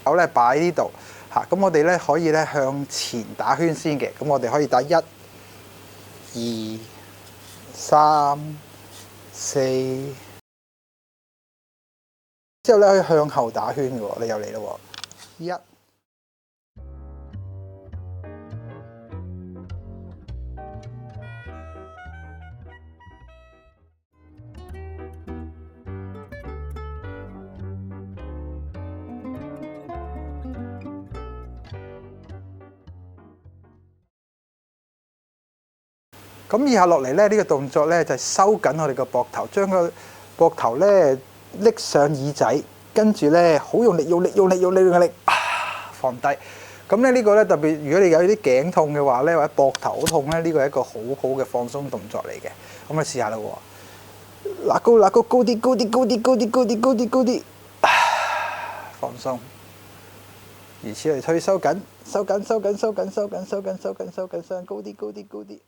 手咧擺呢度嚇，咁我哋咧可以咧向前打圈先嘅，咁我哋可以打1、2、3、4，之後咧可以向後打圈嘅喎，你又嚟咯喎，1。咁以下落嚟咧，呢個動作咧就係收緊我哋個膊頭，將個膊頭咧拎上耳仔，跟住咧好用力、放低。咁咧呢個咧特別，如果你有啲頸痛嘅話咧，或者膊頭好痛咧，呢個係一個好好嘅放鬆動作嚟嘅。咁我試下啦喎，拉高、高啲，放鬆。如此類推，收緊，高啲。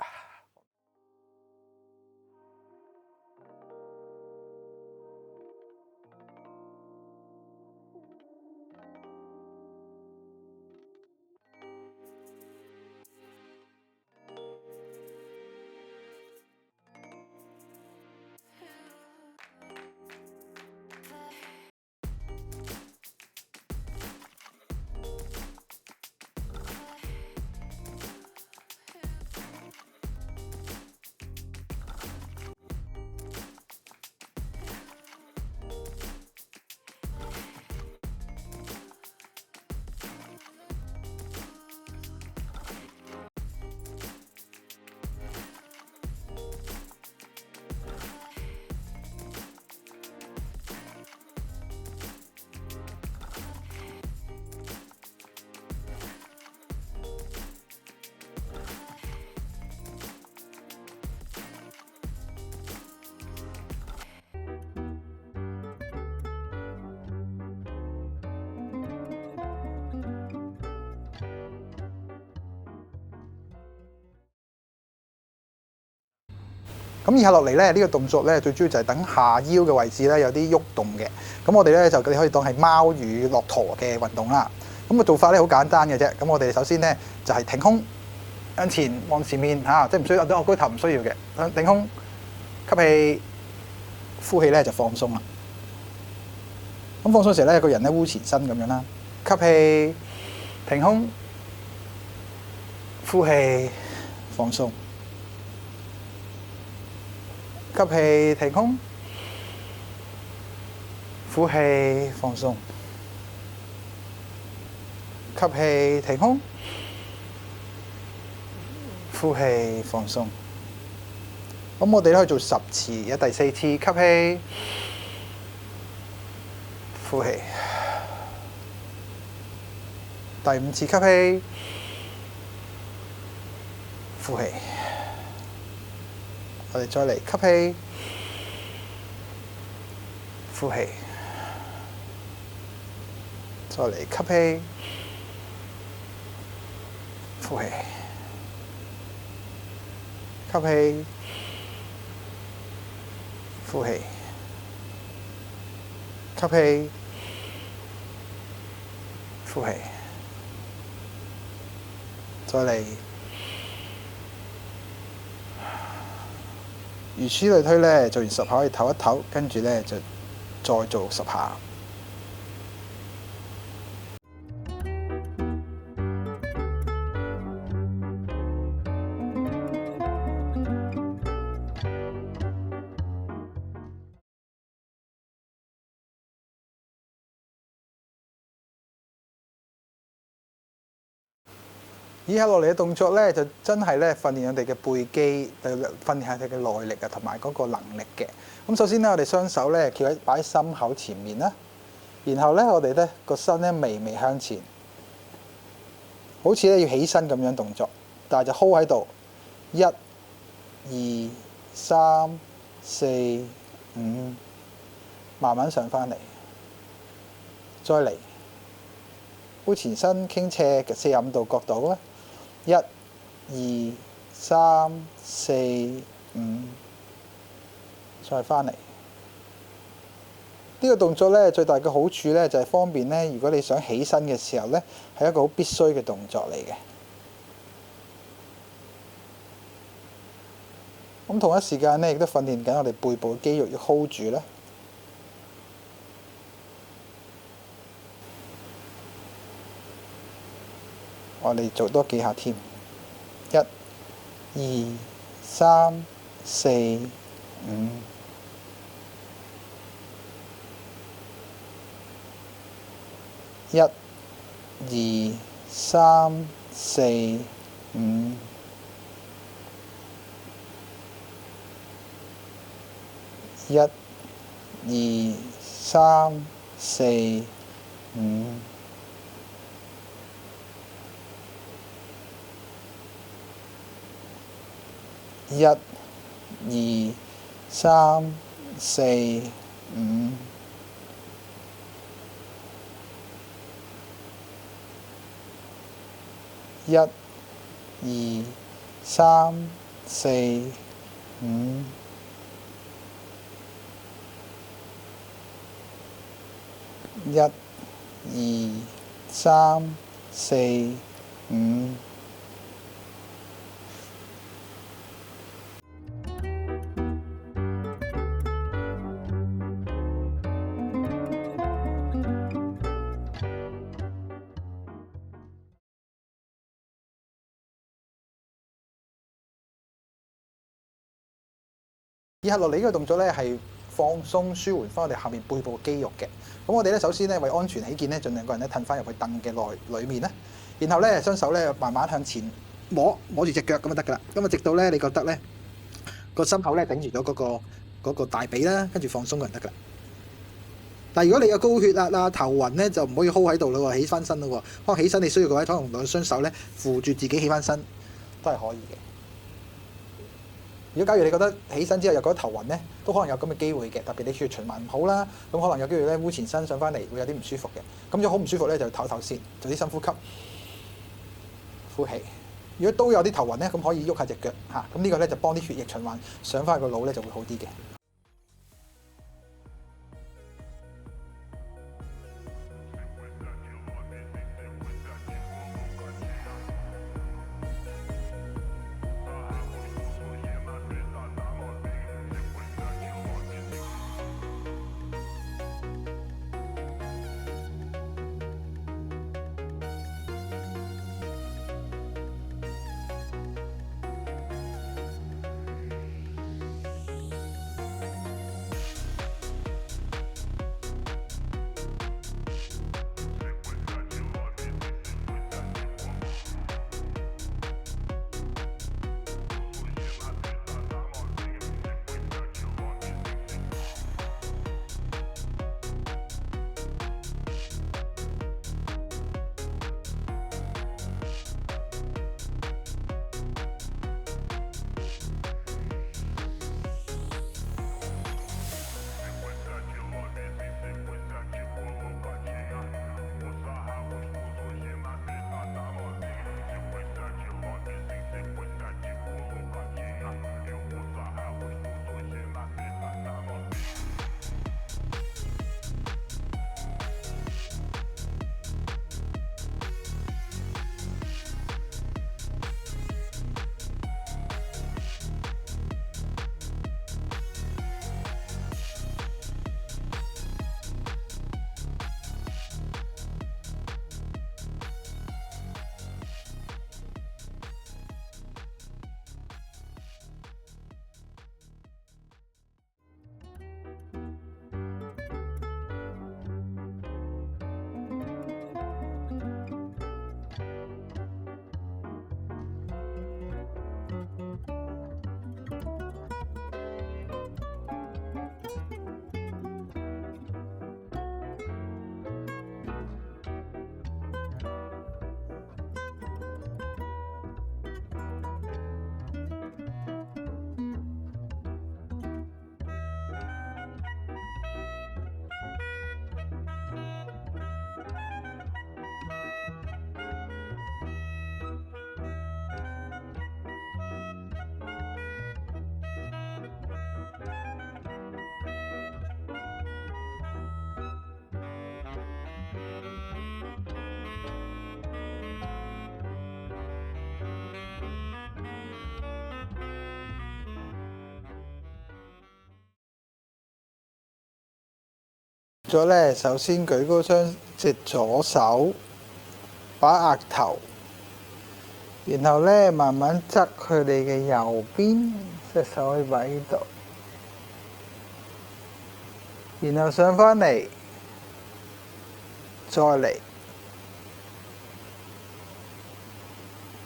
咁以下落嚟咧，呢個動作咧最主要就係等下腰嘅位置咧有啲喐動嘅。咁我哋咧就你可以當係貓與駱駝嘅運動啦。咁個做法咧好簡單嘅啫。咁我哋首先咧就係挺胸向前望前面嚇，即係唔需要我高頭唔需要嘅。挺胸吸氣，呼氣咧就放鬆啦。咁放鬆時咧，個人咧烏前身咁樣啦。吸氣，挺胸，呼氣，放鬆。吸氣，挺胸，呼氣，放鬆。吸氣，挺胸，呼氣，放鬆。咁我哋咧可以做10次，有第4次吸氣，呼氣。第5次吸氣，呼氣。我哋再嚟吸氣，呼氣，再嚟吸氣，呼氣，吸氣，呼氣，吸氣，呼氣，再嚟。如此類推咧，做完10下可以唞一唞，跟住咧就再做10下。以下落嚟嘅動作咧，就真係咧訓練我哋嘅背肌，訓練下佢嘅耐力啊，同埋嗰個能力嘅。咁首先咧，我哋雙手咧擺喺心口前面啦，然後咧我哋咧個身咧微微向前，好似咧要起身咁樣動作，但係就 hold 喺度，1、2、3、4、5，慢慢上返嚟，再嚟，烏前身傾斜嘅45度角度啦。1、2、3、4、5，再返嚟，呢個動作咧最大嘅好處咧就係方便咧，如果你想起身嘅時候咧，係一個好必須嘅動作嚟嘅。咁同一時間咧，亦都訓練緊我哋背部嘅肌肉要 hold 住啦。我哋做多幾下添，一、二、三、四、五。一、二、三、四、五。一、二、三、四、五。一、二、三、四、五。一、二、三、四、五。一、二、三、四、五。以下落嚟呢個動作咧係放鬆舒緩翻我哋下面背部肌肉嘅。咁我哋咧首先咧為安全起見咧，盡量個人咧褪翻入去凳嘅裏面啦。然後咧雙手咧慢慢向前摸住隻腳咁就得㗎啦。咁啊直到咧你覺得咧個心口咧頂住咗嗰個大髀啦，跟住放鬆就得㗎啦。但係如果你有高血壓啊、頭暈咧，就唔可以 hold 喺度咯喎，起翻身咯喎。可能起身你需要嘅話，可能兩雙手咧扶住自己起翻身都係可以嘅。如果假如你覺得起身之後又覺得頭暈咧，都可能有咁嘅機會嘅。特別你血液循環唔好啦，咁可能有機會咧烏前身上翻嚟會有啲唔舒服嘅。咁如果好唔舒服咧，就唞唞先，做啲深呼吸，呼氣。如果都有啲頭暈咧，咁可以喐下隻腳嚇。咁呢個咧就幫啲血液循環上翻個腦咧就會好啲嘅。咗咧，首先舉高雙隻左手，把額頭，然後咧慢慢側佢哋嘅右邊，隻手可以擺呢度，然後上返嚟，再嚟。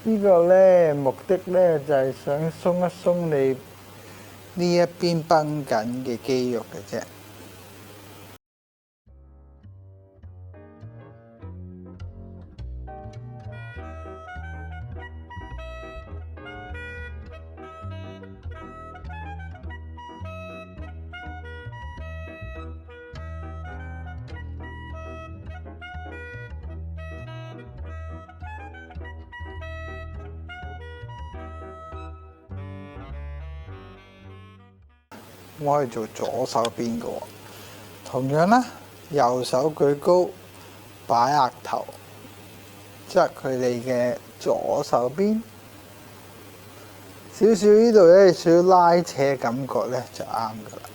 呢個咧目的咧就係想鬆一鬆你呢一邊繃緊嘅肌肉嘅啫。我可以做左手邊嘅喎，同樣啦，右手舉高，擺額頭，側佢哋嘅左手邊，少少呢度咧少少拉扯感覺咧就啱㗎啦。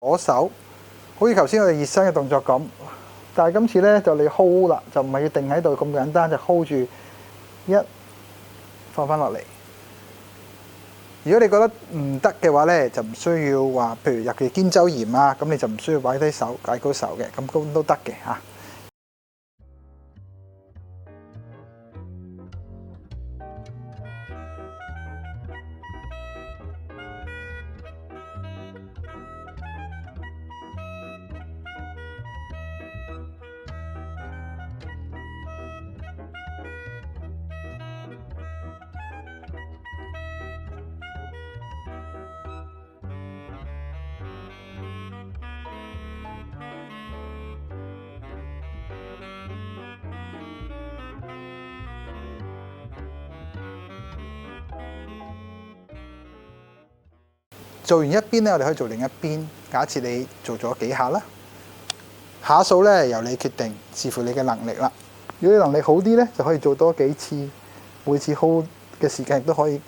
左手好似頭先我哋熱身嘅動作咁，但係今次咧就你 hold 啦，就唔係要定喺度咁簡單，就 hold 住放翻落嚟。如果你覺得唔得嘅話咧，就唔需要話，譬如尤其肩周炎啊，咁你就唔需要擺低手解高手嘅，咁都得嘅嚇。做完一邊咧，我哋可以做另一邊。假設你做咗幾下啦，下數咧由你決定，視乎你嘅能力啦。如果你能力好啲咧，就可以做多幾次，每次 hold 嘅時間亦都可以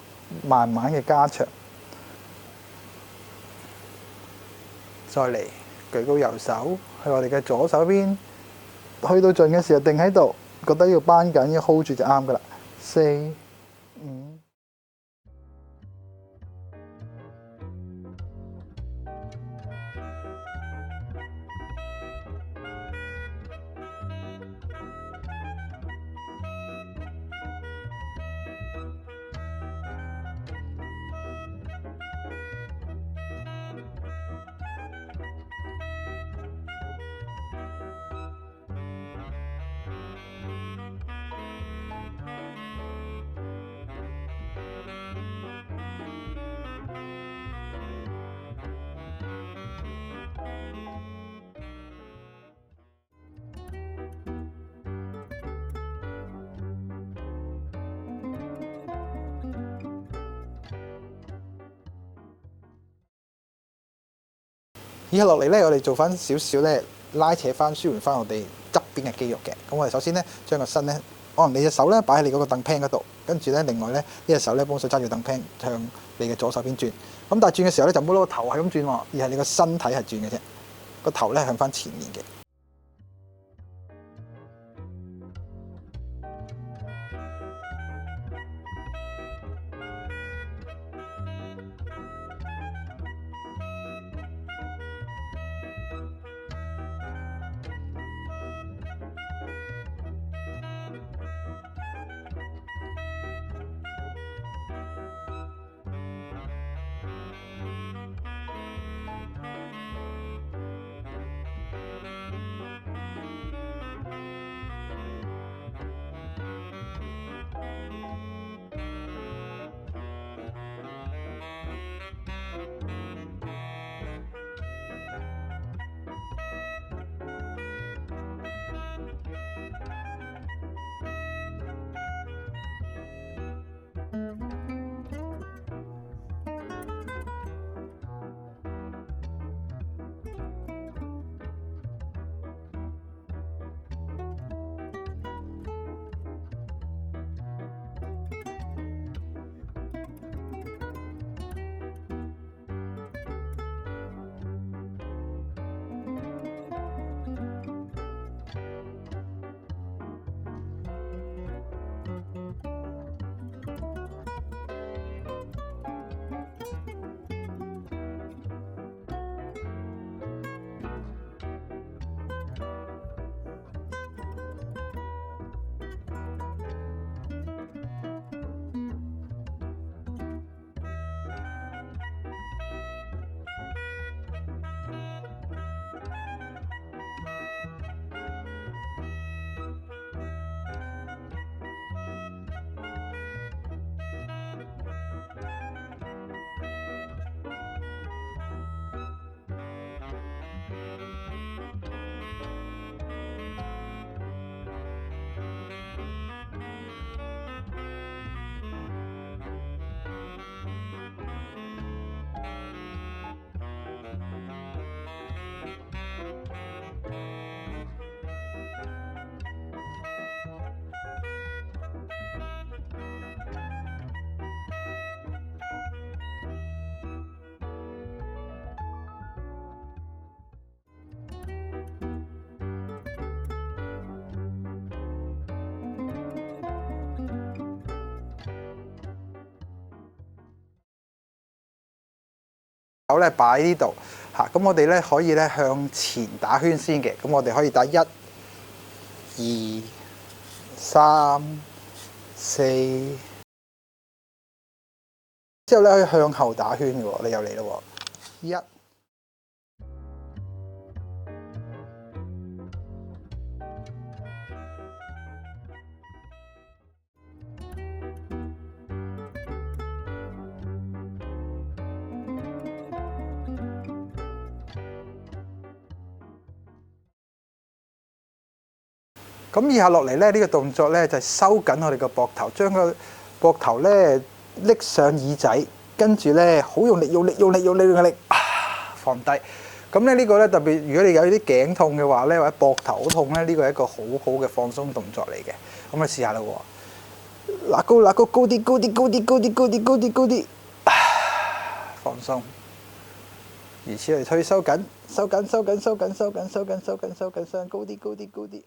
慢慢嘅加長。再嚟舉高右手，去我哋嘅左手邊，去到盡嘅時候定喺度，覺得要扳緊，要 hold 住就啱噶啦。4、5。以下落嚟咧，我哋做翻少少咧拉扯翻、舒緩翻我哋側邊嘅肌肉嘅。咁我哋首先咧將個身咧，可能你隻手咧擺喺你嗰個凳 pan 嗰度，跟住咧另外咧呢隻手咧幫手揸住凳 pan 向你嘅左手邊轉。咁但係轉嘅時候咧就唔好攞個頭係咁轉喎，而係你個身體係轉嘅啫，個頭咧向翻前面嘅。手咧擺呢度嚇，咁我哋咧可以咧向前打圈先嘅，咁我哋可以打1、2、3、4，之後咧可以向後打圈嘅喎，你又嚟咯喎，1。咁以下落嚟咧，呢個動作咧就係收緊我哋個膊頭，將個膊頭咧拎上耳仔，跟住咧好用力、用力，放低。咁咧呢個咧特別，如果你有啲頸痛嘅話咧，或者膊頭好痛咧，呢個係一個好好嘅放鬆動作嚟嘅。咁你試下啦喎，拉高，高啲，放鬆。如此類推，收緊，高啲。